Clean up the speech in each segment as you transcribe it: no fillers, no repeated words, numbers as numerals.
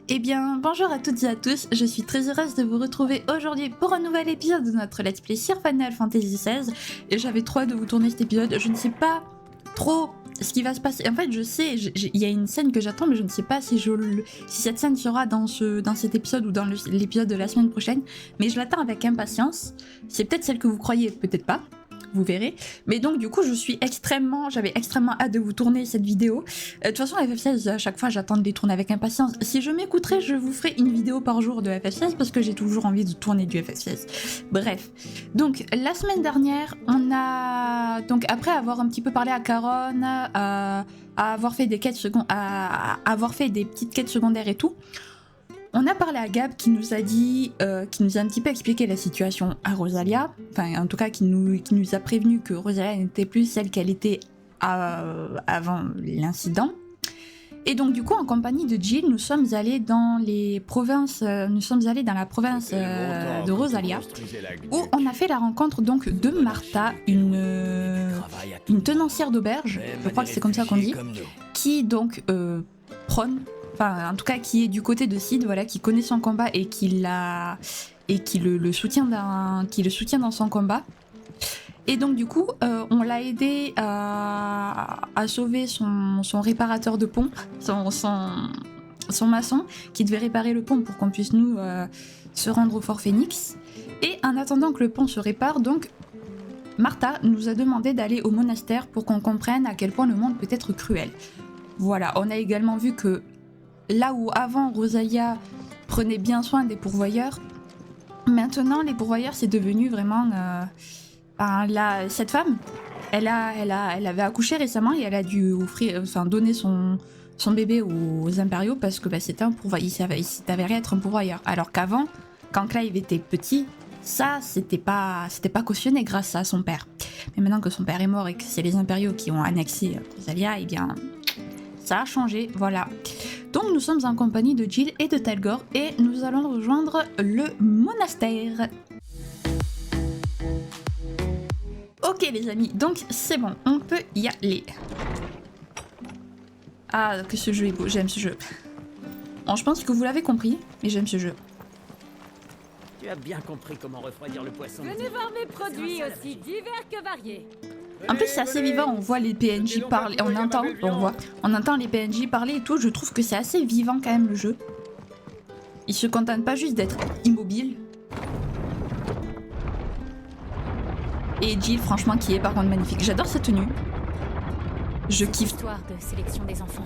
Eh bien, bonjour à toutes et à tous, je suis très heureuse de vous retrouver aujourd'hui pour un nouvel épisode de notre Let's Play sur Final Fantasy XVI. Et j'avais trop hâte de vous tourner cet épisode, je ne sais pas trop ce qui va se passer. En fait, je sais, il y a une scène que j'attends, mais je ne sais pas si cette scène sera dans cet épisode ou dans l'épisode de la semaine prochaine. Mais je l'attends avec impatience. C'est peut-être celle que vous croyez, peut-être pas. Vous verrez. Mais donc du coup j'avais extrêmement hâte de vous tourner cette vidéo. De toute façon FF16 à chaque fois j'attends de les tourner avec impatience. Si je m'écouterais je vous ferai une vidéo par jour de FF16 parce que j'ai toujours envie de tourner du FF16. Bref. Donc la semaine dernière on a... Donc après avoir un petit peu parlé à Caronne, à avoir fait des quêtes à avoir fait des petites quêtes secondaires et tout, on a parlé à Gab qui nous a dit, qui nous a un petit peu expliqué la situation à Rosalia, enfin en tout cas qui nous a prévenu que Rosalia n'était plus celle qu'elle était avant l'incident. Et donc du coup en compagnie de Jill, nous sommes allés dans la province de Rosalia, où on a fait la rencontre donc de Martha, une tenancière d'auberge, je crois que c'est comme ça qu'on dit, qui donc prône. Enfin, en tout cas, qui est du côté de Sid, voilà, qui connaît son combat et qui le soutient dans son combat. Et donc du coup, on l'a aidé à sauver son réparateur de pont, son maçon, qui devait réparer le pont pour qu'on puisse nous se rendre au Fort Phoenix. Et en attendant que le pont se répare, donc Martha nous a demandé d'aller au monastère pour qu'on comprenne à quel point le monde peut être cruel. Voilà, on a également vu que là où avant Rosalia prenait bien soin des pourvoyeurs, maintenant les pourvoyeurs c'est devenu vraiment... cette femme, elle avait accouché récemment et elle a dû donner son bébé aux impériaux parce que c'était un pourvoyeur, il s'avérait être un pourvoyeur. Alors qu'avant, quand Clive était petit, ça c'était pas cautionné grâce à son père. Mais maintenant que son père est mort et que c'est les impériaux qui ont annexé Rosalia, eh bien ça a changé, voilà. Donc nous sommes en compagnie de Jill et de Talgor et nous allons rejoindre le monastère. Ok les amis, donc c'est bon, on peut y aller. Ah, que ce jeu est beau, j'aime ce jeu. Bon, je pense que vous l'avez compris, mais j'aime ce jeu. Tu as bien compris comment refroidir le poisson. Venez voir mes produits aussi divers que variés. En plus c'est assez vivant, on voit les PNJ parler, on entend les PNJ parler et tout, je trouve que c'est assez vivant quand même le jeu. Il se contente pas juste d'être immobile. Et Jill franchement qui est par contre magnifique, j'adore sa tenue. Je kiffe. Histoire de sélection des enfants.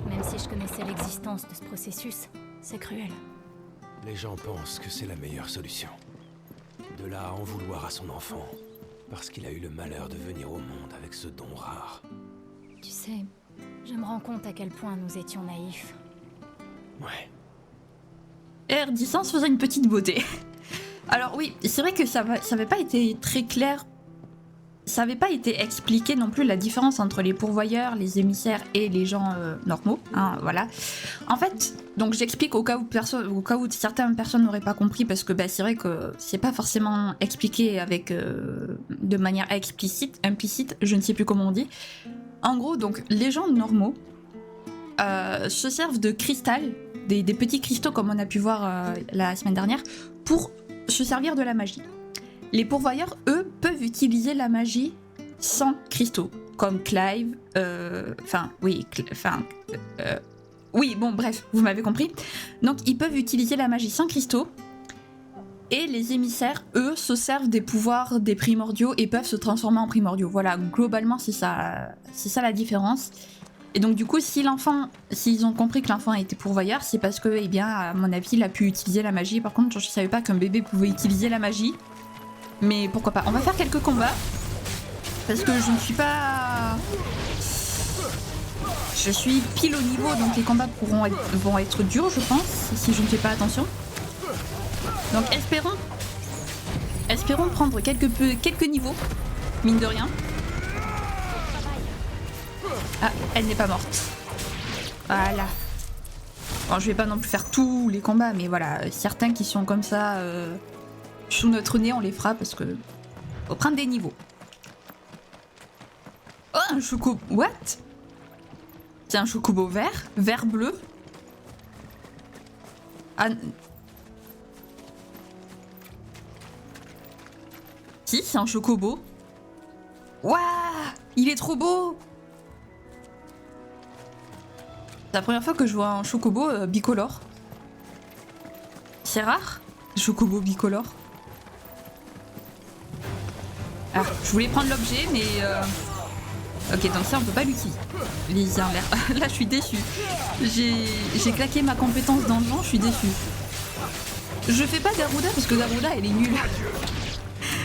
Même si je connaissais l'existence de ce processus, c'est cruel. Les gens pensent que c'est la meilleure solution. De là à en vouloir à son enfant. Parce qu'il a eu le malheur de venir au monde avec ce don rare. Tu sais, je me rends compte à quel point nous étions naïfs. Ouais. R10 faisait une petite beauté. Alors oui, c'est vrai que ça n'avait pas été très clair. Ça n'avait pas été expliqué non plus la différence entre les pourvoyeurs, les émissaires et les gens normaux. Hein, voilà. En fait, donc j'explique au cas où certaines personnes n'auraient pas compris parce que c'est vrai que c'est pas forcément expliqué de manière implicite, je ne sais plus comment on dit. En gros, donc les gens normaux se servent de cristal, des petits cristaux comme on a pu voir la semaine dernière, pour se servir de la magie. Les pourvoyeurs, eux, peuvent utiliser la magie sans cristaux, comme Clive, oui, bon, bref, vous m'avez compris. Donc, ils peuvent utiliser la magie sans cristaux, et les émissaires, eux, se servent des pouvoirs des primordiaux et peuvent se transformer en primordiaux. Voilà, globalement, c'est ça la différence. Et donc, du coup, s'ils ont compris que l'enfant était pourvoyeur, c'est parce que, eh bien, à mon avis, il a pu utiliser la magie. Par contre, je savais pas qu'un bébé pouvait utiliser la magie. Mais pourquoi pas. On va faire quelques combats. Parce que je ne suis pas... Je suis pile au niveau, donc les combats vont être durs, je pense, si je ne fais pas attention. Donc espérons prendre quelques niveaux, mine de rien. Ah, elle n'est pas morte. Voilà. Bon, je vais pas non plus faire tous les combats, mais voilà, certains qui sont comme ça... sous notre nez, on les fera parce que faut prendre des niveaux. Oh, un chocobo... What? C'est un chocobo vert bleu. Ah... Si, c'est un chocobo. Waouh, il est trop beau. C'est la première fois que je vois un chocobo bicolore. C'est rare, chocobo bicolore. Ah, je voulais prendre l'objet, mais... Ok, donc ça, on peut pas l'utiliser. Les en l'air. Là, je suis déçue. J'ai claqué ma compétence dans le vent, je suis déçue. Je fais pas Garuda parce que Garuda, elle est nulle.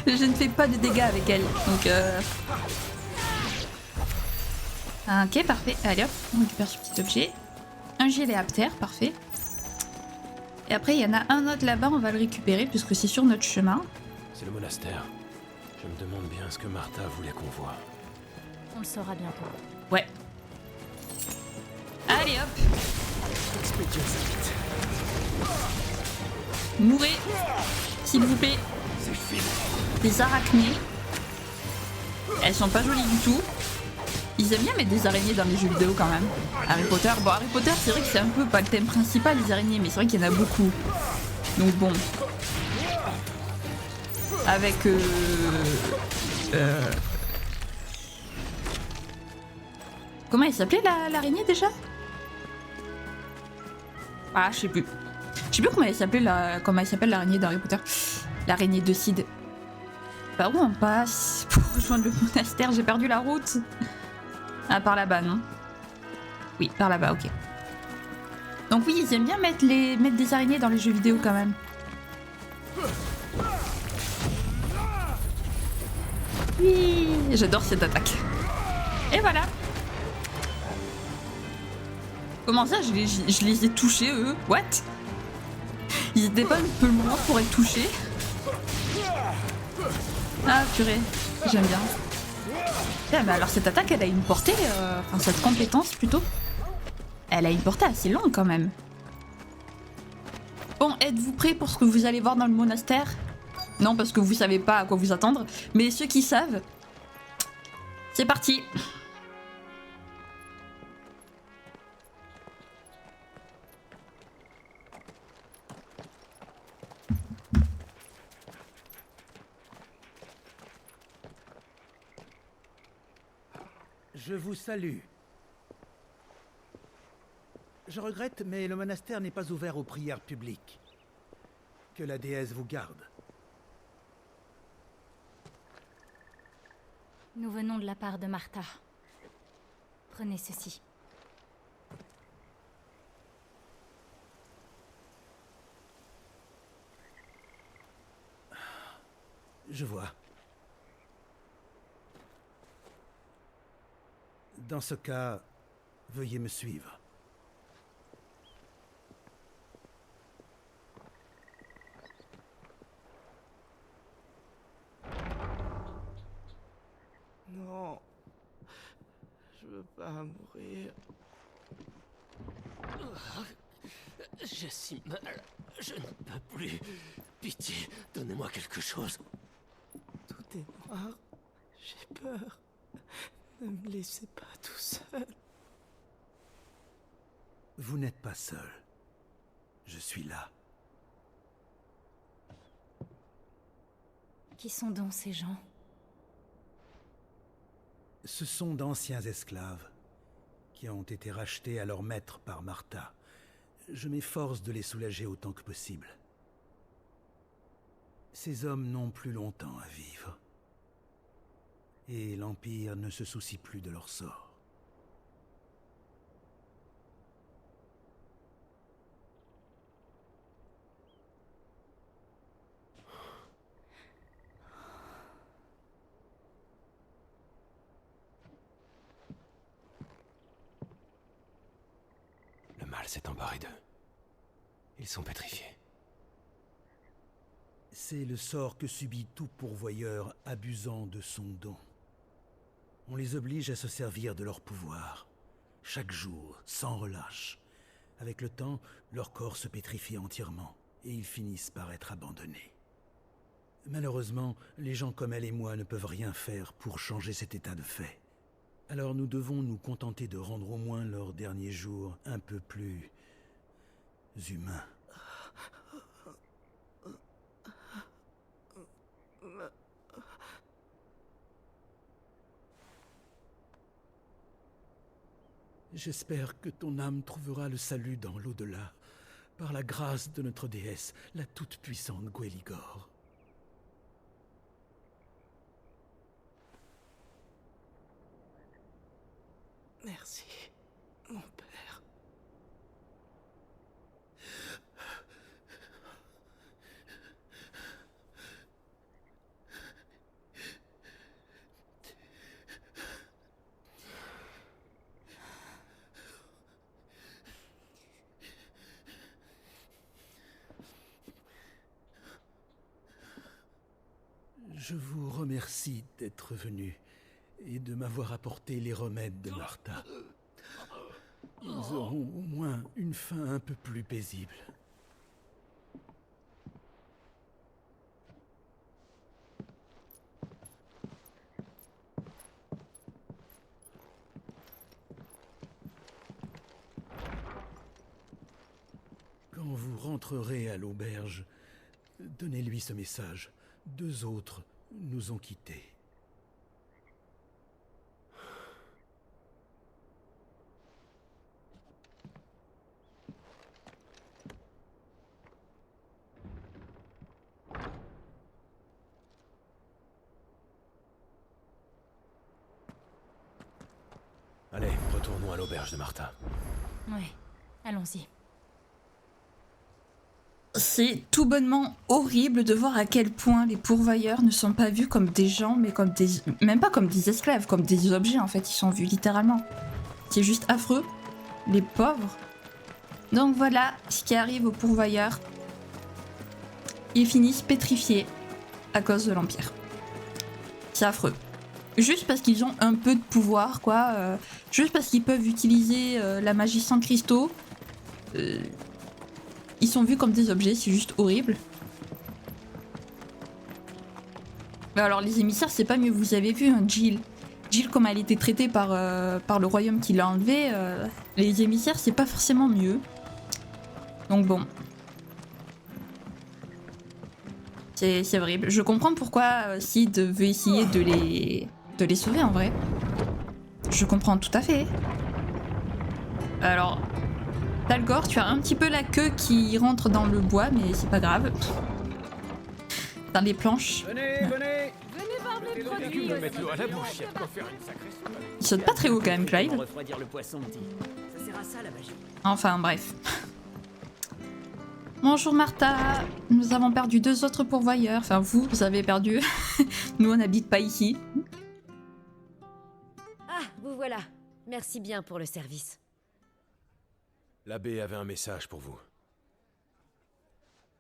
Je ne fais pas de dégâts avec elle, donc... Ok, parfait. Allez hop, on récupère ce petit objet. Un géléaptère, parfait. Et après, il y en a un autre là-bas, on va le récupérer puisque c'est sur notre chemin. C'est le monastère. Je me demande bien ce que Martha voulait qu'on voie. On le saura bientôt. Ouais. Allez hop. Mourez, s'il vous plaît. Des arachnées. Elles sont pas jolies du tout. Ils aiment bien mettre des araignées dans les jeux vidéo quand même. Harry Potter, bon Harry Potter c'est vrai que c'est un peu pas le thème principal les araignées, mais c'est vrai qu'il y en a beaucoup. Donc bon. Avec comment elle s'appelait l'araignée déjà? Ah je sais plus. Je sais plus comment elle s'appelle l'araignée d'Harry Potter. L'araignée de Sid. Par où on passe pour rejoindre le monastère? J'ai perdu la route. Ah, par là-bas, non? Oui, par là-bas, ok. Donc oui, ils aiment bien mettre des araignées dans les jeux vidéo quand même. Oui, j'adore cette attaque. Et voilà. Comment ça, je les ai touchés, eux? What? Ils étaient pas un peu loin pour être touchés? Ah, purée, j'aime bien. Ah, bah alors cette attaque, elle a une portée, enfin cette compétence plutôt, elle a une portée assez longue quand même. Bon, êtes-vous prêts pour ce que vous allez voir dans le monastère? Non, parce que vous savez pas à quoi vous attendre, mais ceux qui savent, c'est parti. Je vous salue. Je regrette, mais le monastère n'est pas ouvert aux prières publiques. Que la déesse vous garde. Nous venons de la part de Martha. Prenez ceci. Je vois. Dans ce cas, veuillez me suivre. Non, je veux pas mourir. J'ai si mal, je ne peux plus. Pitié, donnez-moi quelque chose. Tout est noir. J'ai peur. Ne me laissez pas tout seul. Vous n'êtes pas seul. Je suis là. Qui sont donc ces gens? Ce sont d'anciens esclaves qui ont été rachetés à leur maître par Martha. Je m'efforce de les soulager autant que possible. Ces hommes n'ont plus longtemps à vivre. Et l'Empire ne se soucie plus de leur sort. Le mal s'est emparé d'eux. Ils sont pétrifiés. C'est le sort que subit tout pourvoyeur abusant de son don. On les oblige à se servir de leur pouvoir, chaque jour, sans relâche. Avec le temps, leur corps se pétrifie entièrement, et ils finissent par être abandonnés. Malheureusement, les gens comme elle et moi ne peuvent rien faire pour changer cet état de fait. Alors nous devons nous contenter de rendre au moins leurs derniers jours un peu plus humains. J'espère que ton âme trouvera le salut dans l'au-delà, par la grâce de notre déesse, la toute-puissante Gweligor. Merci, mon père. Je vous remercie d'être venu et de m'avoir apporté les remèdes de Martha. Ils auront au moins une fin un peu plus paisible. Quand vous rentrerez à l'auberge, donnez-lui ce message. 2 autres nous ont quittés. Allez, retournons à l'auberge de Martha. Ouais, allons-y. C'est tout bonnement horrible de voir à quel point les pourvoyeurs ne sont pas vus comme des gens, mais comme des... même pas comme des esclaves, comme des objets en fait, ils sont vus littéralement. C'est juste affreux, les pauvres. Donc voilà ce qui arrive aux pourvoyeurs. Ils finissent pétrifiés à cause de l'Empire. C'est affreux. Juste parce qu'ils ont un peu de pouvoir, quoi. Juste parce qu'ils peuvent utiliser la magie sans cristaux. Ils sont vus comme des objets, c'est juste horrible. Mais alors les émissaires, c'est pas mieux. Vous avez vu, hein, Jill. Jill, comme elle était traitée par le royaume qui l'a enlevée, les émissaires, c'est pas forcément mieux. Donc bon. C'est horrible. Je comprends pourquoi Sid veut essayer de les sauver en vrai. Je comprends tout à fait. Alors, Dalgor, tu as un petit peu la queue qui rentre dans le bois, mais c'est pas grave. Dans les planches. Venez, venez. Venez voir mes produits. Mettre l'eau à la bouche, il y a de quoi faire une sacrée soupe. Il saute pas très haut quand même, Clive. Refroidir le poisson, petit. Ça sert à ça, la magie. Enfin, bref. Bonjour Martha, nous avons perdu 2 autres pourvoyeurs. Enfin, vous avez perdu. Nous, on n'habite pas ici. Ah, vous voilà. Merci bien pour le service. L'abbé avait un message pour vous.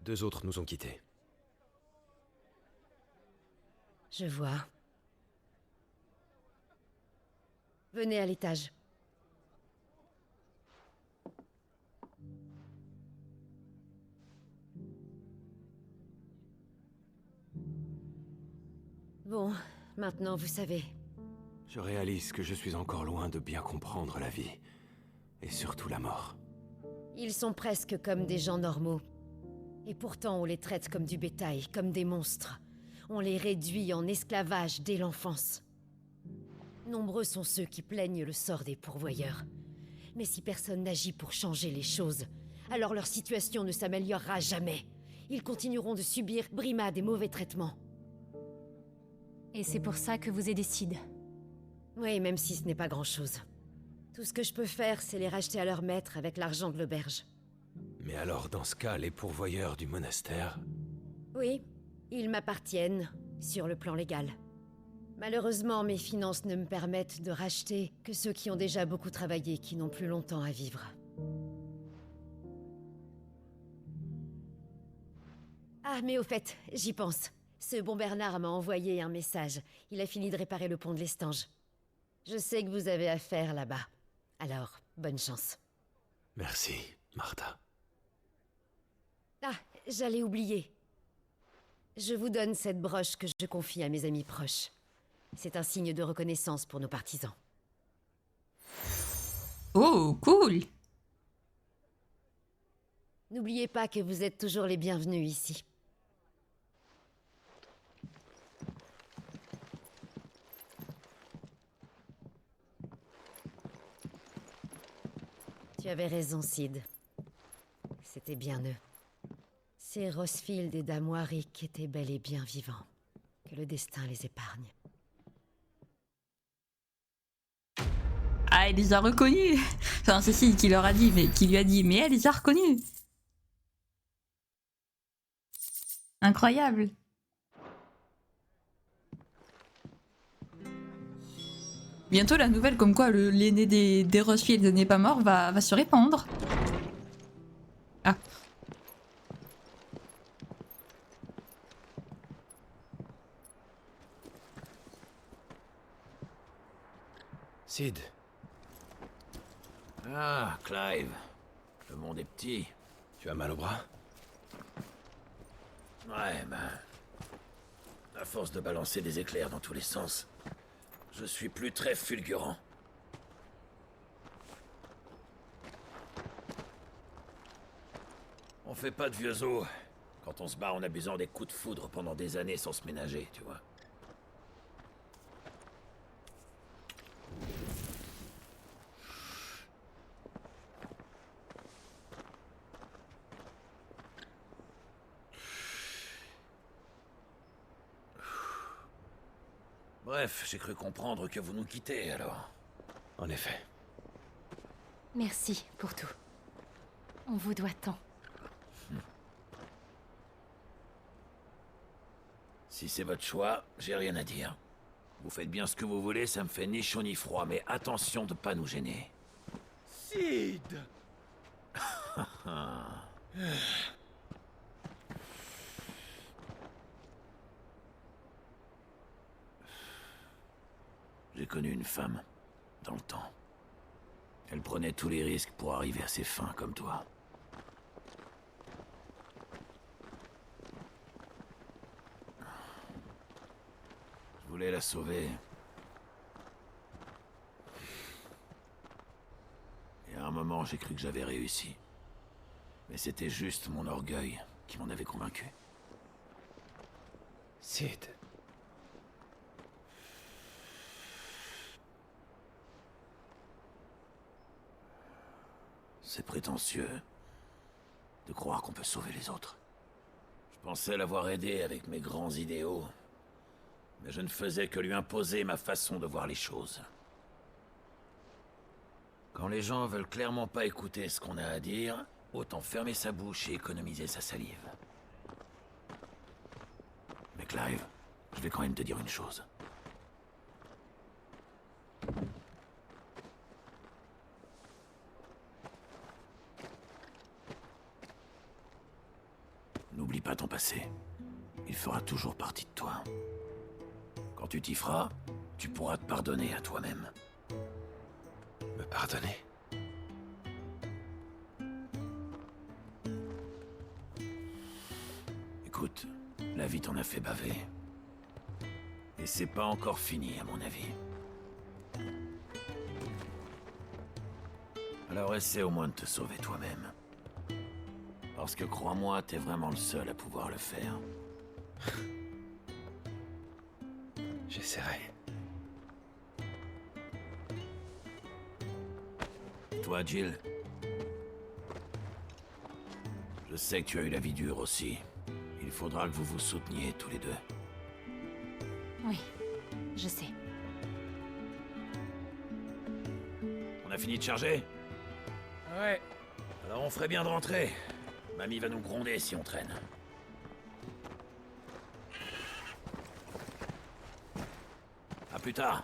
2 autres nous ont quittés. Je vois. Venez à l'étage. Bon, maintenant vous savez. Je réalise que je suis encore loin de bien comprendre la vie. Et surtout la mort. Ils sont presque comme des gens normaux. Et pourtant on les traite comme du bétail, comme des monstres. On les réduit en esclavage dès l'enfance. Nombreux sont ceux qui plaignent le sort des pourvoyeurs. Mais si personne n'agit pour changer les choses, alors leur situation ne s'améliorera jamais. Ils continueront de subir brimades et mauvais traitements. Et c'est pour ça que vous aidez Sid. Oui, même si ce n'est pas grand-chose. Tout ce que je peux faire, c'est les racheter à leur maître avec l'argent de l'auberge. Mais alors, dans ce cas, les pourvoyeurs du monastère... Oui, ils m'appartiennent, sur le plan légal. Malheureusement, mes finances ne me permettent de racheter que ceux qui ont déjà beaucoup travaillé, qui n'ont plus longtemps à vivre. Ah, mais au fait, j'y pense. Ce bon Bernard m'a envoyé un message. Il a fini de réparer le pont de l'Estange. Je sais que vous avez affaire là-bas. Alors, bonne chance. Merci, Martha. Ah, j'allais oublier. Je vous donne cette broche que je confie à mes amis proches. C'est un signe de reconnaissance pour nos partisans. Oh, cool. N'oubliez pas que vous êtes toujours les bienvenus ici. Tu avais raison, Sid. C'était bien eux. Ces Rosfield et Dame Warwick étaient bel et bien vivants. Que le destin les épargne. Ah, elle les a reconnus. Enfin, c'est Sid qui leur a dit, mais qui lui a dit, mais elle les a reconnus. Incroyable. Bientôt, la nouvelle comme quoi l'aîné des Rosfield n'est pas mort va se répandre. Ah. Sid. Ah, Clive. Le monde est petit. Tu as mal au bras? Ouais, ben... à force de balancer des éclairs dans tous les sens, je suis plus très fulgurant. On fait pas de vieux os quand on se bat en abusant des coups de foudre pendant des années sans se ménager, tu vois. Bref, j'ai cru comprendre que vous nous quittez, alors. En effet. Merci pour tout. On vous doit tant. Si c'est votre choix, j'ai rien à dire. Vous faites bien ce que vous voulez, ça me fait ni chaud ni froid, mais attention de pas nous gêner. Sid! J'ai connu une femme, dans le temps. Elle prenait tous les risques pour arriver à ses fins, comme toi. Je voulais la sauver. Et à un moment, j'ai cru que j'avais réussi. Mais c'était juste mon orgueil qui m'en avait convaincu. Sid. C'est prétentieux de croire qu'on peut sauver les autres. Je pensais l'avoir aidé avec mes grands idéaux, mais je ne faisais que lui imposer ma façon de voir les choses. Quand les gens veulent clairement pas écouter ce qu'on a à dire, autant fermer sa bouche et économiser sa salive. Mais Clive, je vais quand même te dire une chose. N'oublie pas ton passé. Il fera toujours partie de toi. Quand tu t'y feras, tu pourras te pardonner à toi-même. Me pardonner? Écoute, la vie t'en a fait baver. Et c'est pas encore fini, à mon avis. Alors essaie au moins de te sauver toi-même. Parce que crois-moi, t'es vraiment le seul à pouvoir le faire. J'essaierai. Toi, Jill? Je sais que tu as eu la vie dure aussi. Il faudra que vous vous souteniez tous les deux. Oui, je sais. On a fini de charger? Ouais. Alors on ferait bien de rentrer. Mamie va nous gronder si on traîne. À plus tard.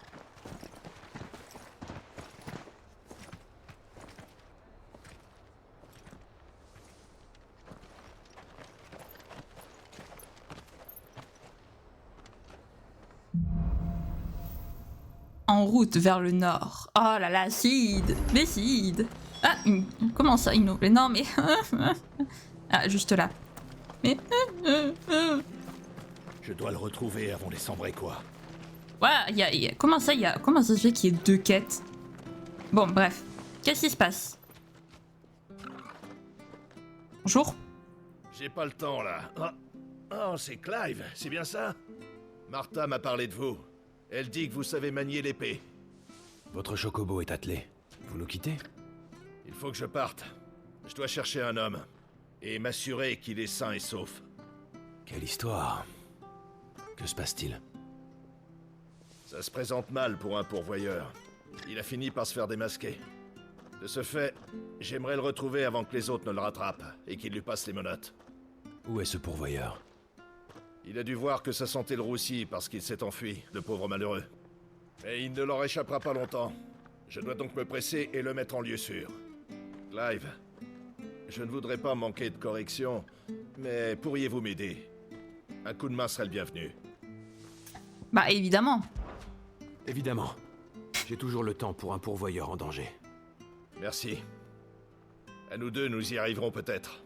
En route vers le nord. Oh là là, Sid! Mais Sid! Ah, comment ça, il nous... Non, mais... Ah, juste là. Mais... Je dois le retrouver avant les Sambrequois. Ouais, comment ça se fait qu'il y ait deux quêtes? Bon, bref. Qu'est-ce qui se passe? Bonjour. J'ai pas le temps, là. Oh, c'est Clive, c'est bien ça? Martha m'a parlé de vous. Elle dit que vous savez manier l'épée. Votre chocobo est attelé. Vous nous quittez? Il faut que je parte. Je dois chercher un homme. Et m'assurer qu'il est sain et sauf. Quelle histoire. Que se passe-t-il? Ça se présente mal pour un pourvoyeur. Il a fini par se faire démasquer. De ce fait, j'aimerais le retrouver avant que les autres ne le rattrapent et qu'il lui passe les menottes. Où est ce pourvoyeur? Il a dû voir que sa santé le roussit parce qu'il s'est enfui, le pauvre malheureux. Mais il ne leur échappera pas longtemps. Je dois donc me presser et le mettre en lieu sûr. Clive, je ne voudrais pas manquer de correction, mais pourriez-vous m'aider? Un coup de main serait le bienvenu. Bah évidemment. Évidemment. J'ai toujours le temps pour un pourvoyeur en danger. Merci. À nous deux, nous y arriverons peut-être.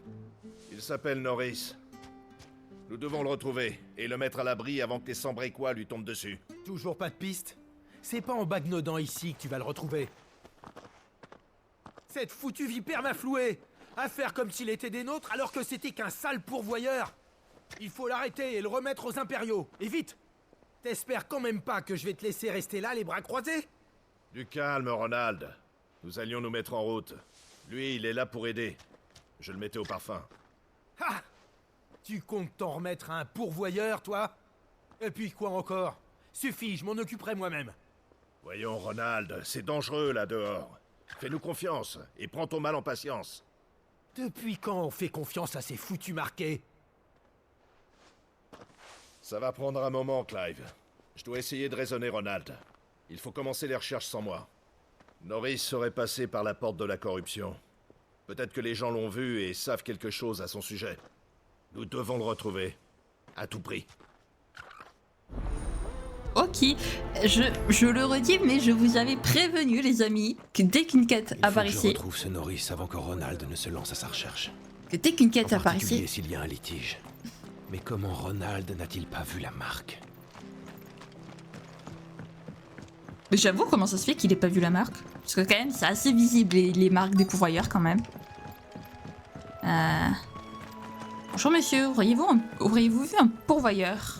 Il s'appelle Norris. Nous devons le retrouver et le mettre à l'abri avant que les Sambrequois lui tombent dessus. Toujours pas de piste? C'est pas en bagnodant ici que tu vas le retrouver. Cette foutue vipère m'a floué! À faire comme s'il était des nôtres alors que c'était qu'un sale pourvoyeur! Il faut l'arrêter et le remettre aux impériaux, et vite! T'espères quand même pas que je vais te laisser rester là les bras croisés? Du calme, Ronald. Nous allions nous mettre en route. Lui, il est là pour aider. Je le mettais au parfum. Ah! Tu comptes t'en remettre à un pourvoyeur, toi? Et puis quoi encore? Suffit, je m'en occuperai moi-même. Voyons, Ronald, c'est dangereux là dehors. Fais-nous confiance et prends ton mal en patience. Depuis quand on fait confiance à ces foutus marqués? Ça va prendre un moment, Clive. Je dois essayer de raisonner Ronald. Il faut commencer les recherches sans moi. Norris serait passé par la porte de la corruption. Peut-être que les gens l'ont vu et savent quelque chose à son sujet. Nous devons le retrouver. À tout prix. Ok, je le redis, mais je vous avais prévenu, les amis, que dès qu'une quête apparaissait... Il faut que je retrouve ce Norris avant que Ronald ne se lance à sa recherche. Que dès qu'une quête En apparaissait... particulier s'il y a un litige. Mais comment Ronald n'a-t-il pas vu la marque? Mais j'avoue, comment ça se fait qu'il ait pas vu la marque? Parce que quand même, c'est assez visible, les marques des pourvoyeurs, quand même. Bonjour, monsieur, auriez-vous vu un pourvoyeur?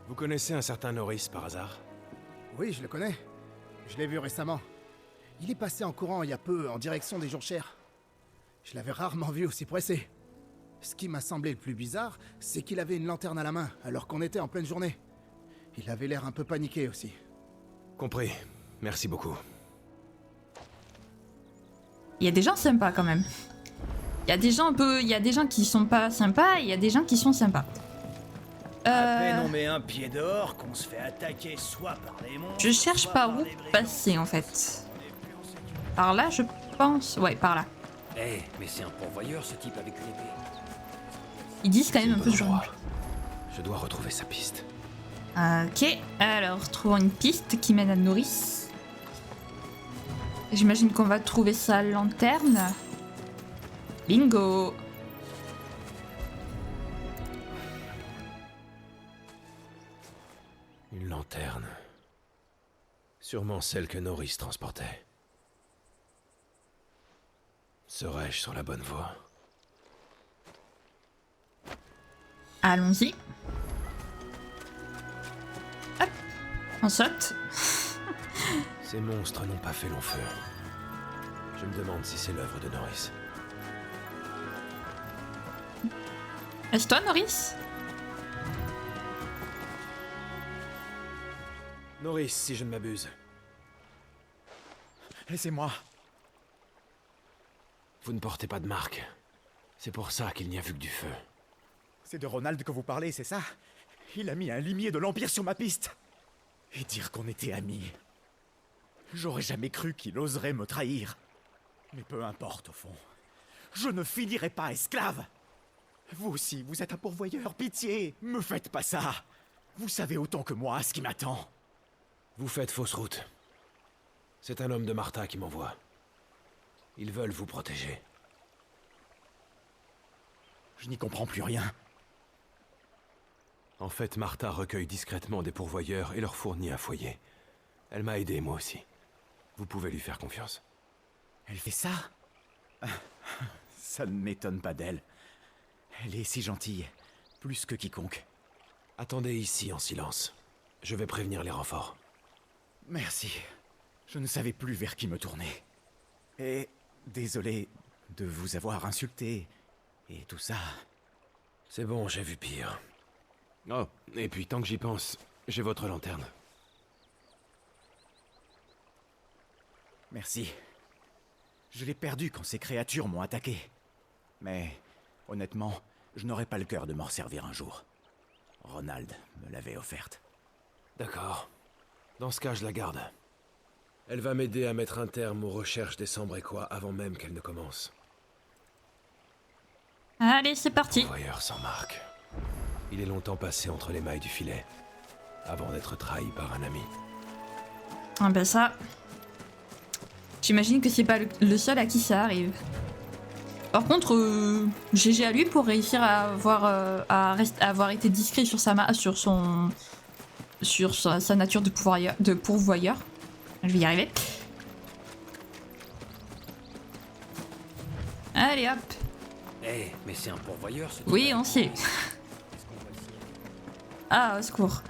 Vous connaissez un certain Norris, par hasard? Oui, je le connais. Je l'ai vu récemment. Il est passé en courant il y a peu, en direction des Jonchères. Je l'avais rarement vu aussi pressé. Ce qui m'a semblé le plus bizarre, c'est qu'il avait une lanterne à la main, alors qu'on était en pleine journée. Il avait l'air un peu paniqué aussi. Compris. Merci beaucoup. Il y a des gens sympas, quand même. Il y a des gens qui sont pas sympas, et il y a des gens qui sont sympas. À peine on met un pied dehors qu'on se fait attaquer soit par les monstres... Je cherche par où passer, en fait. Par là, je pense... Ouais, par là. Eh, mais c'est un pourvoyeur, ce type avec une épée. Ils disent quand même un peu de genre. Je dois retrouver sa piste. Ok, alors trouvons une piste qui mène à Norris. J'imagine qu'on va trouver sa lanterne. Bingo! Une lanterne. Sûrement celle que Norris transportait. Serais-je sur la bonne voie? Allons-y. Hop, on saute. Ces monstres n'ont pas fait long feu. Je me demande si c'est l'œuvre de Norris. Est-ce toi, Norris? Norris, si je ne m'abuse. Laissez-moi. Vous ne portez pas de marque. C'est pour ça qu'il n'y a vu que du feu. C'est de Ronald que vous parlez, c'est ça? Il a mis un limier de l'Empire sur ma piste. Et dire qu'on était amis. J'aurais jamais cru qu'il oserait me trahir. Mais peu importe, au fond. Je ne finirai pas esclave. Vous aussi, vous êtes un pourvoyeur, pitié. Me faites pas ça. Vous savez autant que moi ce qui m'attend. Vous faites fausse route. C'est un homme de Martha qui m'envoie. Ils veulent vous protéger. Je n'y comprends plus rien. En fait, Martha recueille discrètement des pourvoyeurs et leur fournit un foyer. Elle m'a aidé, moi aussi. Vous pouvez lui faire confiance. Elle fait ça? Ça ne m'étonne pas d'elle. Elle est si gentille, plus que quiconque. Attendez ici en silence. Je vais prévenir les renforts. Merci. Je ne savais plus vers qui me tourner. Et désolé de vous avoir insulté et tout ça. C'est bon, j'ai vu pire. Oh, et puis tant que j'y pense, j'ai votre lanterne. Merci. Je l'ai perdu quand ces créatures m'ont attaqué. Mais, honnêtement, je n'aurais pas le cœur de m'en servir un jour. Ronald me l'avait offerte. D'accord. Dans ce cas, je la garde. Elle va m'aider à mettre un terme aux recherches des Sambrequois avant même qu'elles ne commencent. Allez, c'est parti. Pourvoyeur sans marque. Il est longtemps passé entre les mailles du filet, avant d'être trahi par un ami. Ah ben ça... J'imagine que c'est pas le seul à qui ça arrive. Par contre, GG à lui pour réussir à avoir été discret sur sa nature de pourvoyeur. Je vais y arriver. Allez hop. Eh, mais c'est un pourvoyeur, ce Oui, on sait. Ah, au secours.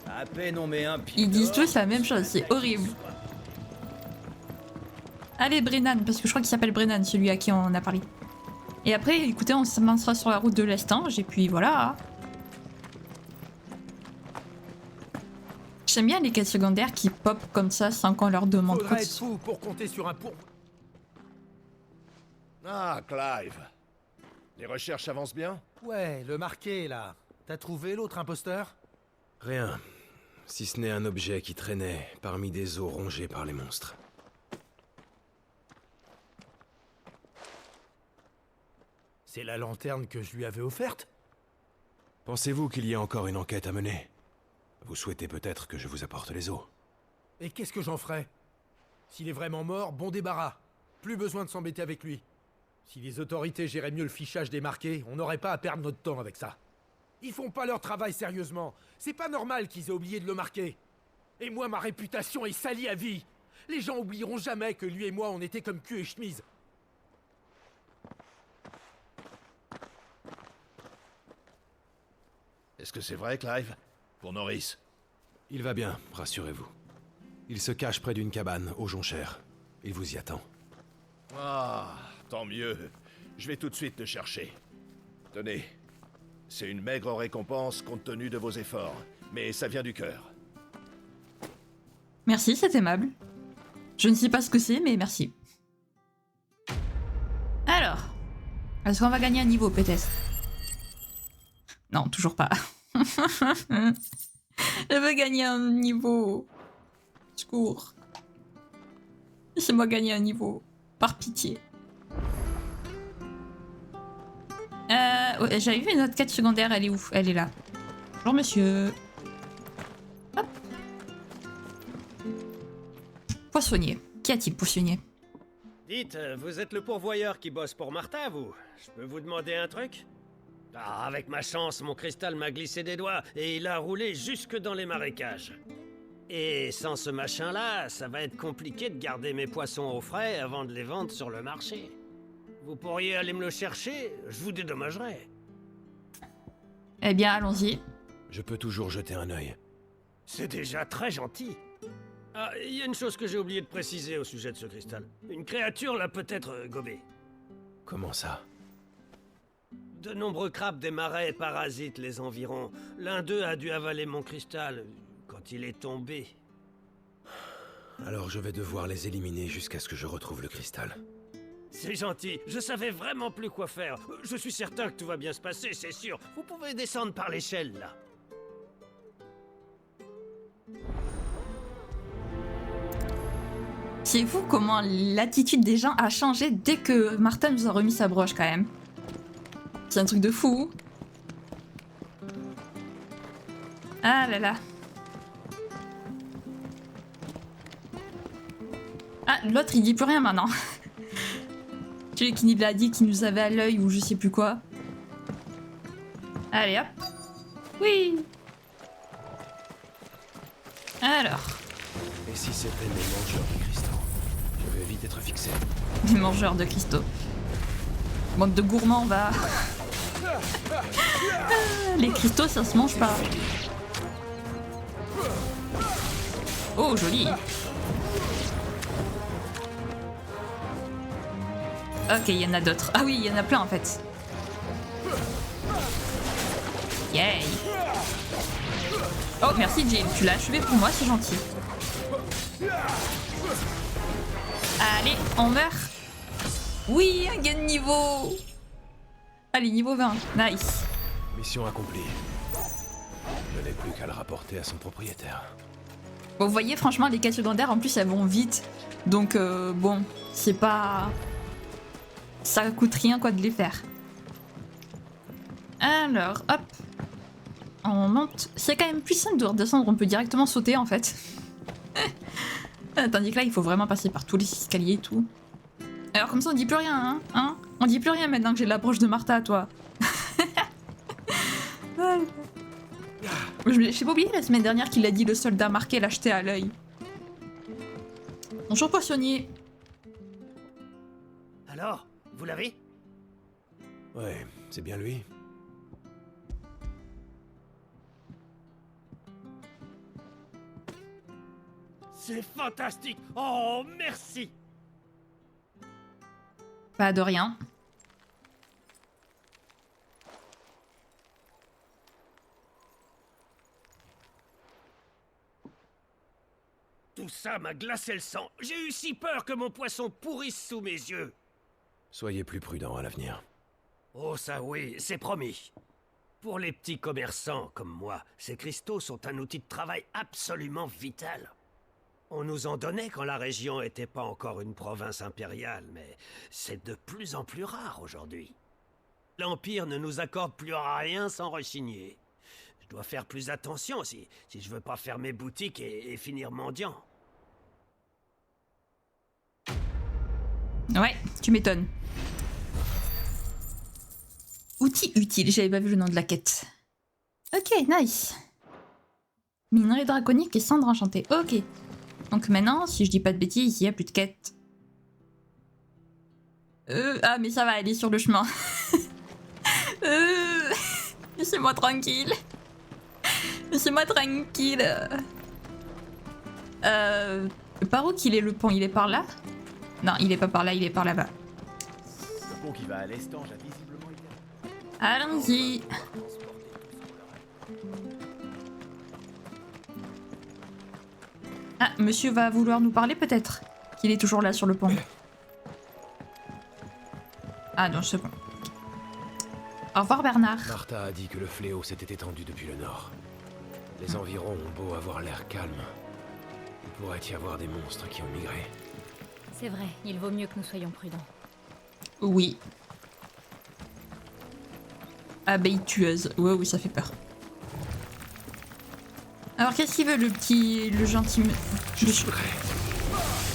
À peine on met un pied Ils disent dehors, tous la même chose, c'est horrible. Allez, Brennan, parce que je crois qu'il s'appelle Brennan, celui à qui on a parlé. Et après, écoutez, on s'avancera sur la route de l'Estange, et puis voilà. J'aime bien les quêtes secondaires qui pop comme ça sans qu'on leur demande quoi. Faudrait être fou pour compter sur un pour... Ah, Clive. Les recherches avancent bien? Ouais, le marqué, là. T'as trouvé l'autre imposteur? Rien. Si ce n'est un objet qui traînait parmi des eaux rongées par les monstres. C'est la lanterne que je lui avais offerte? Pensez-vous qu'il y ait encore une enquête à mener? Vous souhaitez peut-être que je vous apporte les os? Et qu'est-ce que j'en ferais? S'il est vraiment mort, bon débarras. Plus besoin de s'embêter avec lui. Si les autorités géraient mieux le fichage des marqués, on n'aurait pas à perdre notre temps avec ça. Ils font pas leur travail sérieusement. C'est pas normal qu'ils aient oublié de le marquer. Et moi, ma réputation est salie à vie. Les gens oublieront jamais que lui et moi, on était comme cul et chemise. Est-ce que c'est vrai, Clive? Pour Norris? Il va bien, rassurez-vous. Il se cache près d'une cabane, aux jonchères. Il vous y attend. Ah, tant mieux. Je vais tout de suite le chercher. Tenez. C'est une maigre récompense compte tenu de vos efforts. Mais ça vient du cœur. Merci, c'est aimable. Je ne sais pas ce que c'est, mais merci. Alors, est-ce qu'on va gagner un niveau, peut-être? Non, toujours pas. Je veux gagner un niveau. Secours. Laissez-moi gagner un niveau. Par pitié. Ouais, j'avais vu une autre quête secondaire, elle est où? Elle est là. Bonjour monsieur. Hop. Poissonnier. Qu'y a-t-il, poissonnier? Dites, vous êtes le pourvoyeur qui bosse pour Martha, vous? Je peux vous demander un truc? Ah, avec ma chance, mon cristal m'a glissé des doigts et il a roulé jusque dans les marécages. Et sans ce machin-là, ça va être compliqué de garder mes poissons au frais avant de les vendre sur le marché. Vous pourriez aller me le chercher, je vous dédommagerais. Eh bien, allons-y. Je peux toujours jeter un œil. C'est déjà très gentil. Ah, il y a une chose que j'ai oublié de préciser au sujet de ce cristal. Une créature l'a peut-être gobé. Comment ça? De nombreux crabes des marais parasitent les environs. L'un d'eux a dû avaler mon cristal quand il est tombé. Alors je vais devoir les éliminer jusqu'à ce que je retrouve le cristal. C'est gentil, je savais vraiment plus quoi faire. Je suis certain que tout va bien se passer, c'est sûr. Vous pouvez descendre par l'échelle, là. C'est fou comment l'attitude des gens a changé dès que Martin nous a remis sa broche, quand même. C'est un truc de fou. Ah là là. Ah, l'autre il dit plus rien maintenant. Celui qui nous a dit qu'il nous avait à l'œil ou je sais plus quoi. Allez hop. Oui. Alors. Et si c'était mes mangeurs de cristaux? Je vais vite être fixé. Des mangeurs de cristaux. Bande de gourmands, va. Les cristaux, ça se mange pas. Oh, joli. Ok, il y en a d'autres. Ah oui, il y en a plein en fait. Yay. Oh, merci Jill, tu l'as achevé pour moi, c'est gentil. Allez, on meurt. Oui, un gain de niveau. Allez, niveau 20, nice. Mission accomplie. Je n'ai plus qu'à le rapporter à son propriétaire. Bon, vous voyez, franchement, les quêtes secondaires, en plus, elles vont vite. Donc, bon, c'est pas... Ça coûte rien, quoi, de les faire. Alors, hop. On monte. C'est quand même plus simple de redescendre, on peut directement sauter, en fait. Tandis que là, il faut vraiment passer par tous les escaliers et tout. Alors, comme ça, on dit plus rien, hein, on dit plus rien maintenant que j'ai l'approche de Martha, toi. Je sais pas oublié la semaine dernière qu'il a dit le soldat marqué l'acheter à l'œil. Bonjour poissonnier. Alors, vous l'avez? Ouais, c'est bien lui. C'est fantastique! Oh, merci! Pas de rien. Tout ça m'a glacé le sang. J'ai eu si peur que mon poisson pourrisse sous mes yeux. Soyez plus prudent à l'avenir. Oh ça oui, c'est promis. Pour les petits commerçants comme moi, ces cristaux sont un outil de travail absolument vital. On nous en donnait quand la région n'était pas encore une province impériale, mais c'est de plus en plus rare aujourd'hui. L'Empire ne nous accorde plus rien sans rechigner. Je dois faire plus attention si je veux pas fermer boutique et finir mendiant. Ouais, tu m'étonnes. Outil utile, j'avais pas vu le nom de la quête. Ok, nice. Minerai draconique et cendre enchantée. Ok. Donc maintenant, si je dis pas de bêtises, il y a plus de quête. Ah mais ça va, elle est sur le chemin. Laissez-moi tranquille. Laissez-moi tranquille. Par où qu'il est le pont? Il est par là? Non, il est pas par là, il est par là-bas. Le pont qui va à l'estange a visiblement été... Allons-y. Ah, monsieur va vouloir nous parler peut-être? Qu'il est toujours là sur le pont. Ah non, c'est bon. Au revoir Bernard. Martha a dit que le fléau s'était étendu depuis le nord. Les environs ont beau avoir l'air calme. Il pourrait y avoir des monstres qui ont migré. C'est vrai, il vaut mieux que nous soyons prudents. Oui. Abeille tueuse. Ouais, oui, ça fait peur. Alors, qu'est-ce qu'il veut, le gentil... Je suis prêt.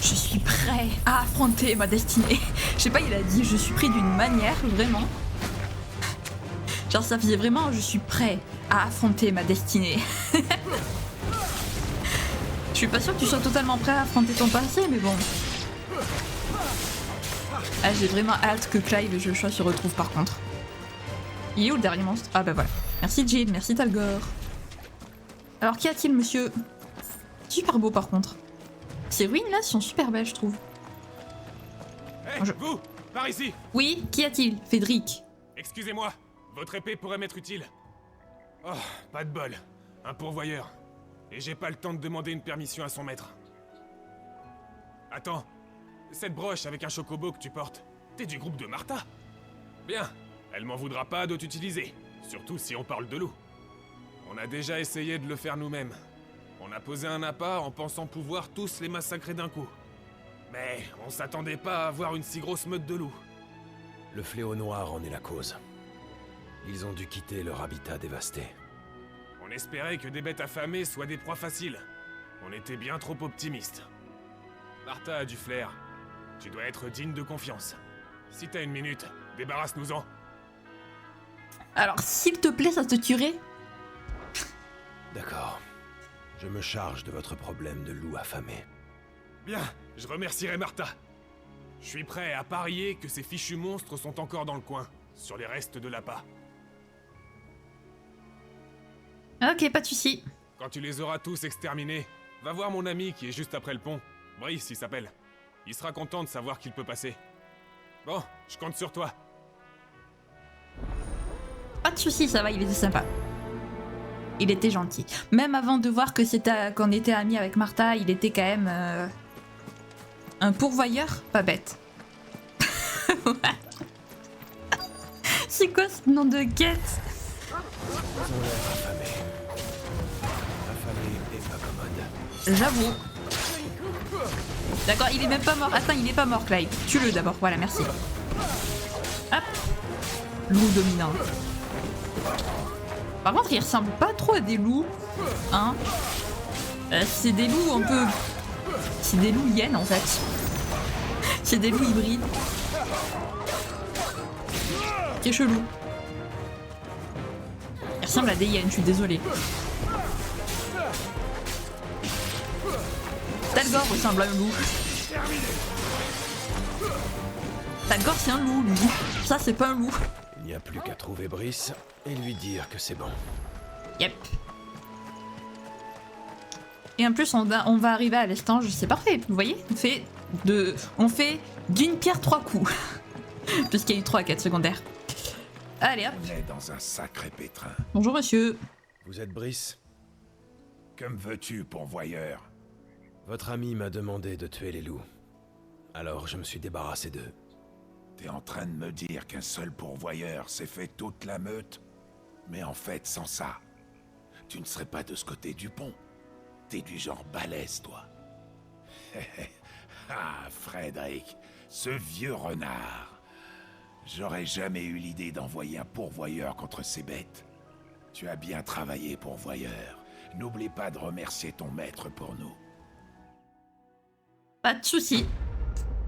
Je suis prêt à affronter ma destinée. Je sais pas, il a dit je suis prêt d'une manière, vraiment. Genre, ça faisait vraiment je suis prêt à affronter ma destinée. Je suis pas sûre que tu sois totalement prêt à affronter ton passé, mais bon. Ah, j'ai vraiment hâte que Clive et Joshua se retrouvent par contre. Il est où le dernier monstre? Ah bah voilà. Merci Jill, merci Talgor. Alors qu'y a-t-il monsieur? Super beau par contre. Ces ruines là sont super belles je trouve. Hey, vous, par ici. Oui, qu'y a-t-il? Fédric. Excusez-moi, votre épée pourrait m'être utile. Oh, pas de bol. Un pourvoyeur. Et j'ai pas le temps de demander une permission à son maître. Attends, cette broche avec un chocobo que tu portes, t'es du groupe de Martha? Bien, elle m'en voudra pas de t'utiliser, surtout si on parle de loup. On a déjà essayé de le faire nous-mêmes. On a posé un appât en pensant pouvoir tous les massacrer d'un coup. Mais on s'attendait pas à avoir une si grosse meute de loups. Le fléau noir en est la cause. Ils ont dû quitter leur habitat dévasté. On espérait que des bêtes affamées soient des proies faciles. On était bien trop optimistes. Martha a du flair. Tu dois être digne de confiance. Si t'as une minute, débarrasse-nous-en. Alors, s'il te plaît, ça te tuerait? D'accord. Je me charge de votre problème de loup affamé. Bien, je remercierai Martha. Je suis prêt à parier que ces fichus monstres sont encore dans le coin, sur les restes de l'appât. Ok, pas de soucis. Quand tu les auras tous exterminés, va voir mon ami qui est juste après le pont. Brice, il s'appelle. Il sera content de savoir qu'il peut passer. Bon, je compte sur toi. Pas de soucis, ça va, il était sympa. Il était gentil. Même avant de voir que c'était qu'on était amis avec Martha, il était quand même un pourvoyeur, pas bête. C'est quoi ce nom de quête? Ils ont l'air affamés. Affamés et pas commodes. J'avoue. D'accord, il est même pas mort. Attends, il est pas mort, Clive. Tue-le d'abord, voilà, merci. Hop. Loup dominant. Par contre, il ressemble pas trop à des loups. Hein, c'est des loups un peu... C'est des loups hyènes en fait. C'est des loups hybrides. C'est chelou. Il ressemble à des hyènes, je suis désolée. Talgor ressemble à un loup. Talgor c'est un loup, lui. Ça c'est pas un loup. Il n'y a plus qu'à trouver Brice et lui dire que c'est bon. Yep. Et en plus on va arriver à l'estange, c'est parfait. Vous voyez, on fait d'une pierre 3 coups. Parce qu'il y a eu 3 quêtes secondaires. Allez hop. On est dans un sacré pétrin. Bonjour monsieur. Vous êtes Brice? Que me veux-tu, pourvoyeur? Votre ami m'a demandé de tuer les loups. Alors je me suis débarrassé d'eux. T'es en train de me dire qu'un seul pourvoyeur s'est fait toute la meute? Mais en fait, sans ça, tu ne serais pas de ce côté du pont. T'es du genre balèze, toi. Ah, Frédéric, ce vieux renard. J'aurais jamais eu l'idée d'envoyer un pourvoyeur contre ces bêtes. Tu as bien travaillé, pourvoyeur. N'oublie pas de remercier ton maître pour nous. Pas de soucis.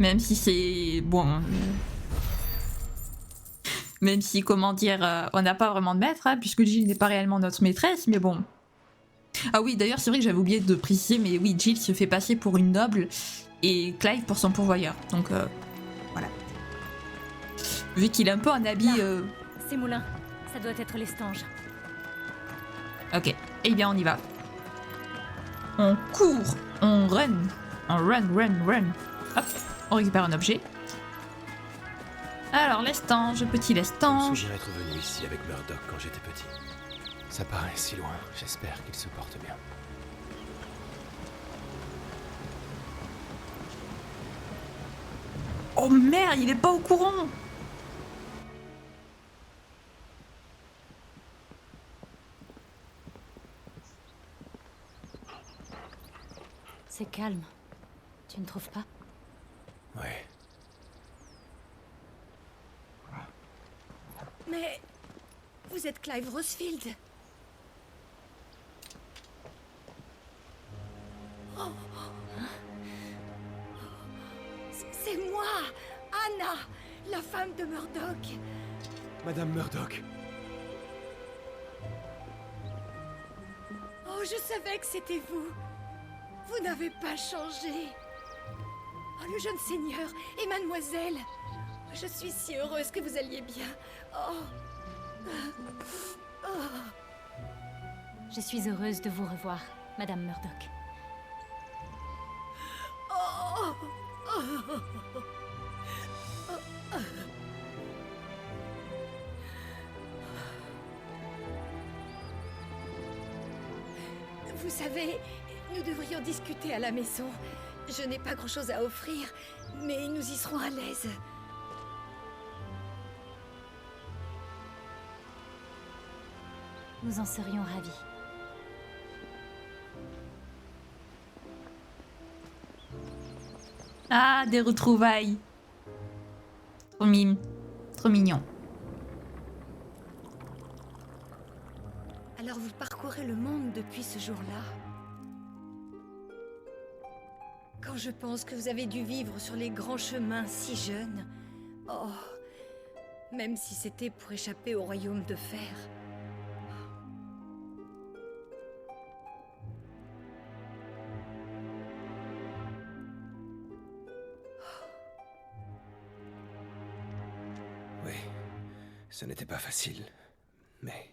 Même si c'est... Bon... Même si, comment dire, on n'a pas vraiment de maître, hein, puisque Jill n'est pas réellement notre maîtresse, mais bon. Ah oui, d'ailleurs, c'est vrai que j'avais oublié de préciser, mais oui, Jill se fait passer pour une noble et Clive pour son pourvoyeur. Donc, voilà. Vu qu'il est un peu en habit... C'est Moulin, ça doit être l'estange. Ok, eh bien on y va. On court, on run, run. Hop, on récupère un objet. Alors l'estange, petit Je me l'estange. souviens être venu ici avec Murdoch quand j'étais petit. Ça paraît si loin, j'espère qu'il se porte bien. Oh merde, il est pas au courant. C'est calme. Tu ne trouves pas? Ouais. Mais... Vous êtes Clive Rosfield. Oh. C'est moi, Anna, la femme de Murdoch. Madame Murdoch. Oh, je savais que c'était vous. Vous n'avez pas changé. Oh, le jeune seigneur et mademoiselle. Je suis si heureuse que vous alliez bien. Oh. Je suis heureuse de vous revoir, Madame Murdoch. Vous savez, nous devrions discuter à la maison. Je n'ai pas grand-chose à offrir, mais nous y serons à l'aise. Nous en serions ravis. Ah, des retrouvailles. Trop mime. Trop mignon. Alors vous parcourez le monde depuis ce jour-là. Quand je pense que vous avez dû vivre sur les grands chemins si jeune. Oh, même si c'était pour échapper au royaume de fer. Oui, ce n'était pas facile, mais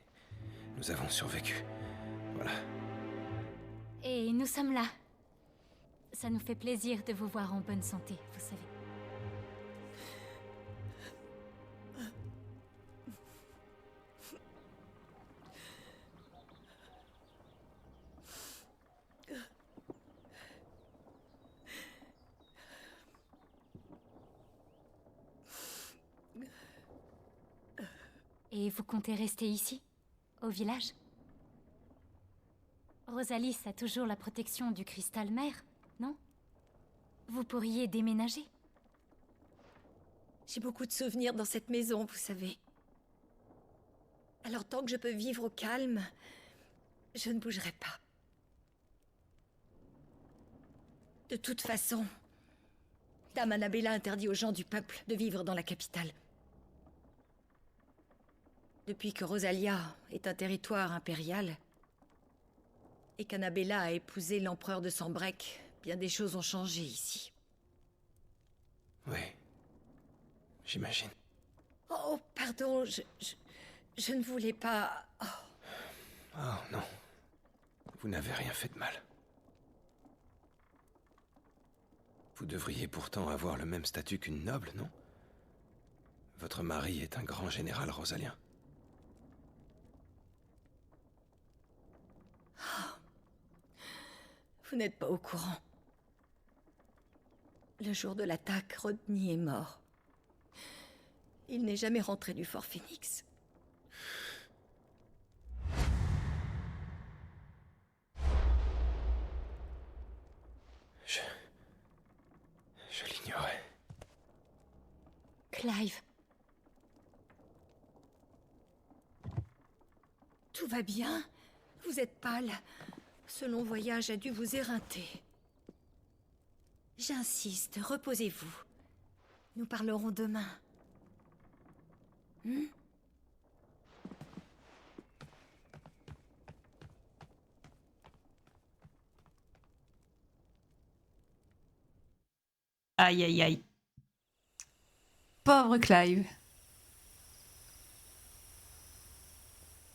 nous avons survécu. Voilà. Et nous sommes là. Ça nous fait plaisir de vous voir en bonne santé, vous savez. Et vous comptez rester ici, au village? Rosalis a toujours la protection du cristal mère, non? Vous pourriez déménager. J'ai beaucoup de souvenirs dans cette maison, vous savez. Alors tant que je peux vivre au calme, je ne bougerai pas. De toute façon, Dame Annabella interdit aux gens du peuple de vivre dans la capitale. Depuis que Rosalia est un territoire impérial et qu'Annabella a épousé l'empereur de Sanbreque, bien des choses ont changé ici. Oui. J'imagine. Oh, pardon, je ne voulais pas... Oh. Oh non. Vous n'avez rien fait de mal. Vous devriez pourtant avoir le même statut qu'une noble, non? Votre mari est un grand général rosalien. Vous n'êtes pas au courant. Le jour de l'attaque, Rodney est mort. Il n'est jamais rentré du Fort Phoenix. Je l'ignorais. Clive. Tout va bien? Vous êtes pâle. Ce long voyage a dû vous éreinter. J'insiste, reposez-vous. Nous parlerons demain. Aïe aïe aïe. Pauvre Clive.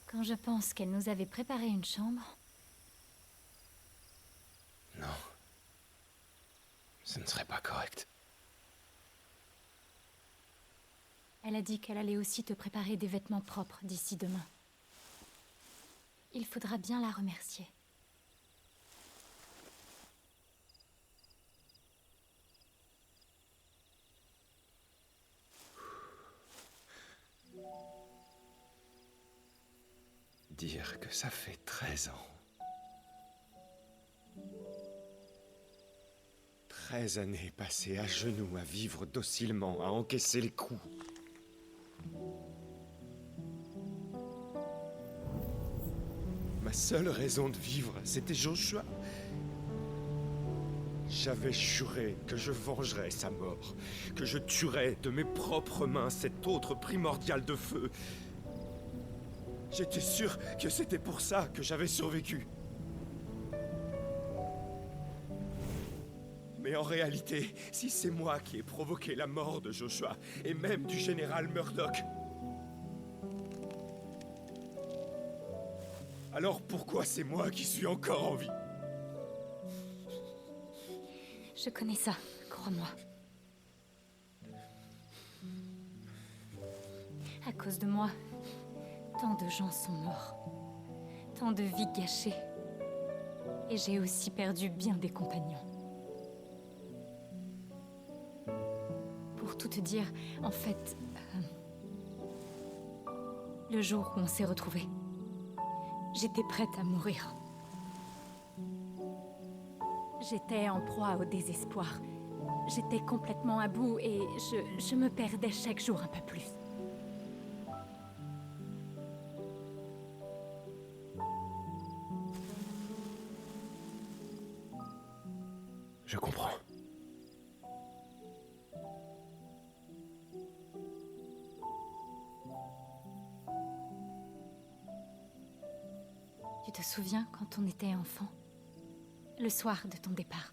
Quand je pense qu'elle nous avait préparé une chambre... Non. Ce ne serait pas correct. Elle a dit qu'elle allait aussi te préparer des vêtements propres d'ici demain. Il faudra bien la remercier. Dire que ça fait 13 ans. 13 années passées à genoux, à vivre docilement, à encaisser les coups. Ma seule raison de vivre, c'était Joshua. J'avais juré que je vengerais sa mort, que je tuerais de mes propres mains cet autre primordial de feu. J'étais sûr que c'était pour ça que j'avais survécu. Mais en réalité, si c'est moi qui ai provoqué la mort de Joshua, et même du général Murdoch, alors pourquoi c'est moi qui suis encore en vie? Je connais ça, crois-moi. À cause de moi, tant de gens sont morts. Tant de vies gâchées. Et j'ai aussi perdu bien des compagnons. Pour tout te dire, en fait... le jour où on s'est retrouvés, j'étais prête à mourir. J'étais en proie au désespoir. J'étais complètement à bout et je me perdais chaque jour un peu plus. Je comprends. Tu te souviens quand on était enfant? Le soir de ton départ.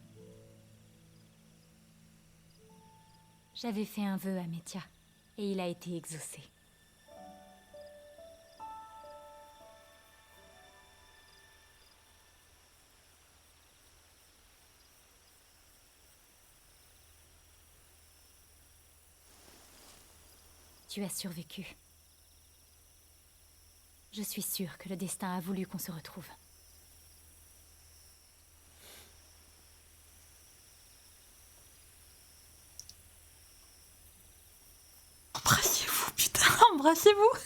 J'avais fait un vœu à Métia, et il a été exaucé. Tu as survécu. Je suis sûre que le destin a voulu qu'on se retrouve. Embrassez-vous, putain, embrassez-vous.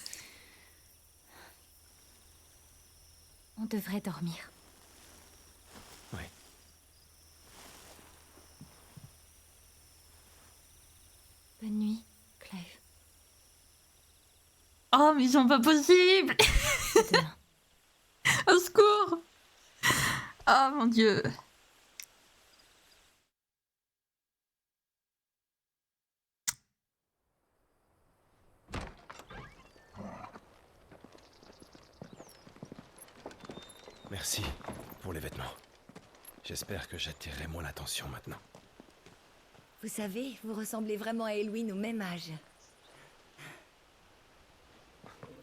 On devrait dormir. Oui. Bonne nuit, Clive. Oh, mais ils sont pas possibles. Au secours. Oh mon Dieu. Merci pour les vêtements. J'espère que j'attirerai moins l'attention maintenant. Vous savez, vous ressemblez vraiment à Elwyn au même âge.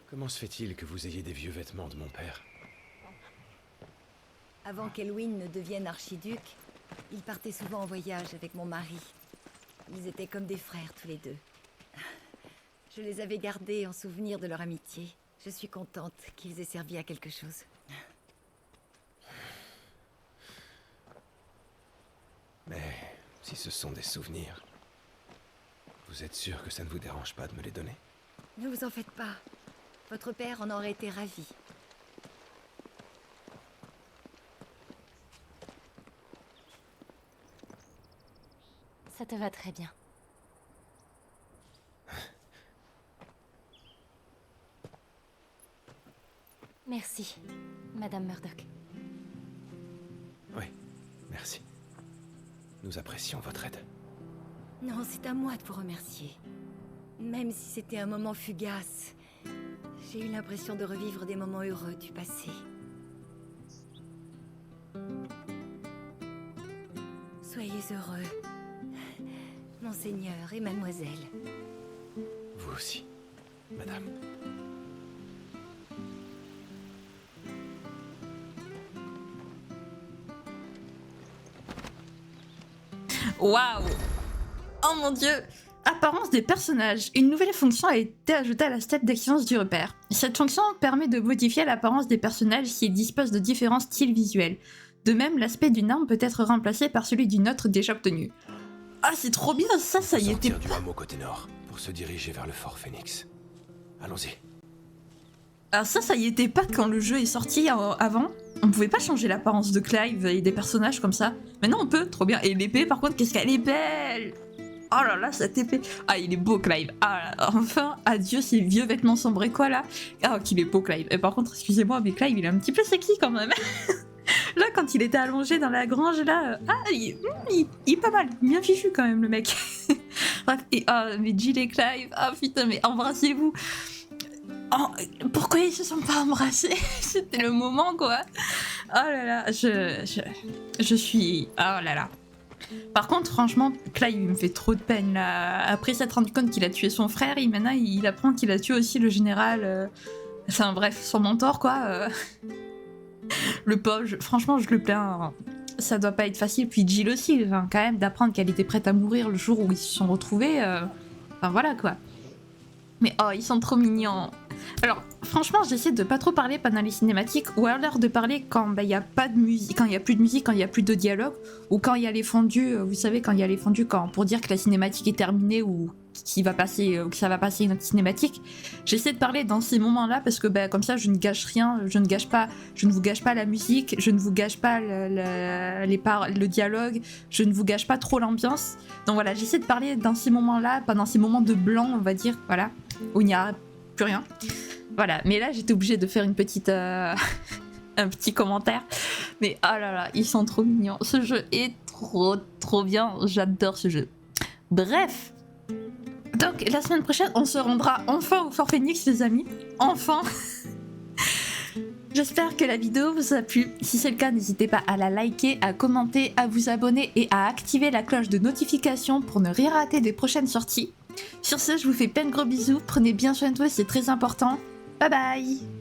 Comment se fait-il que vous ayez des vieux vêtements de mon père? Avant qu'Elwyn ne devienne archiduc, il partait souvent en voyage avec mon mari. Ils étaient comme des frères tous les deux. Je les avais gardés en souvenir de leur amitié. Je suis contente qu'ils aient servi à quelque chose. Mais si ce sont des souvenirs, vous êtes sûr que ça ne vous dérange pas de me les donner? Ne vous en faites pas. Votre père en aurait été ravi. Ça te va très bien. Merci, Madame Murdoch. Oui, merci. Nous apprécions votre aide. Non, c'est à moi de vous remercier. Même si c'était un moment fugace, j'ai eu l'impression de revivre des moments heureux du passé. Soyez heureux, Monseigneur et Mademoiselle. Vous aussi, Madame. Waouh! Oh mon Dieu! Apparence des personnages. Une nouvelle fonction a été ajoutée à la step d'activation du repère. Cette fonction permet de modifier l'apparence des personnages s'ils disposent de différents styles visuels. De même, l'aspect d'une arme peut être remplacé par celui d'une autre déjà obtenue. Ah, c'est trop bien, ça y était. Sortir du hameau côté nord pour se diriger vers le fort Phoenix. Allons-y. Alors ça y était pas quand le jeu est sorti avant. On pouvait pas changer l'apparence de Clive et des personnages comme ça. Maintenant on peut, trop bien. Et l'épée par contre, qu'est-ce qu'elle est belle! Oh là là, cette épée. Ah, il est beau Clive. Ah, enfin, adieu ces vieux vêtements sombrés quoi là. Ah, qu'il est beau Clive. Et par contre, excusez-moi, mais Clive il est un petit peu sexy quand même. Là, quand il était allongé dans la grange là, il est pas mal, bien fichu quand même le mec. Bref, et mais Jill et Clive, ah putain, mais embrassez-vous. Oh, pourquoi ils se sont pas embrassés? C'était le moment quoi. Oh là là, je suis... Oh là là. Par contre, franchement, Clive il me fait trop de peine là. Après s'être rendu compte qu'il a tué son frère, maintenant il apprend qu'il a tué aussi le général... Enfin bref, son mentor quoi. Le pauvre, franchement je le plains. Ça doit pas être facile. Puis Jill aussi, enfin, quand même, d'apprendre qu'elle était prête à mourir le jour où ils se sont retrouvés. Enfin voilà quoi. Mais oh, ils sont trop mignons. Alors, franchement, j'essaie de pas trop parler pendant les cinématiques, ou alors de parler quand il y a pas de musique, quand il y a plus de musique, quand il y a plus de dialogue, ou quand il y a les fondus. Vous savez, quand il y a les fondus, pour dire que la cinématique est terminée ou qu'il va passer, ou que ça va passer une autre cinématique. J'essaie de parler dans ces moments-là parce que comme ça, je ne gâche rien, je ne vous gâche pas la musique, je ne vous gâche pas le dialogue, je ne vous gâche pas trop l'ambiance. Donc voilà, j'essaie de parler dans ces moments-là, pendant ces moments de blanc, on va dire, voilà, où il n'y a plus rien. Voilà, mais là j'étais obligée de faire une petite un petit commentaire. Mais oh là là, ils sont trop mignons. Ce jeu est trop bien, j'adore ce jeu. Bref. Donc la semaine prochaine, on se rendra enfin au Fort Phoenix les amis. Enfin. J'espère que la vidéo vous a plu. Si c'est le cas, n'hésitez pas à la liker, à commenter, à vous abonner et à activer la cloche de notification pour ne rien rater des prochaines sorties. Sur ce, je vous fais plein de gros bisous. Prenez bien soin de vous, c'est très important. Bye bye.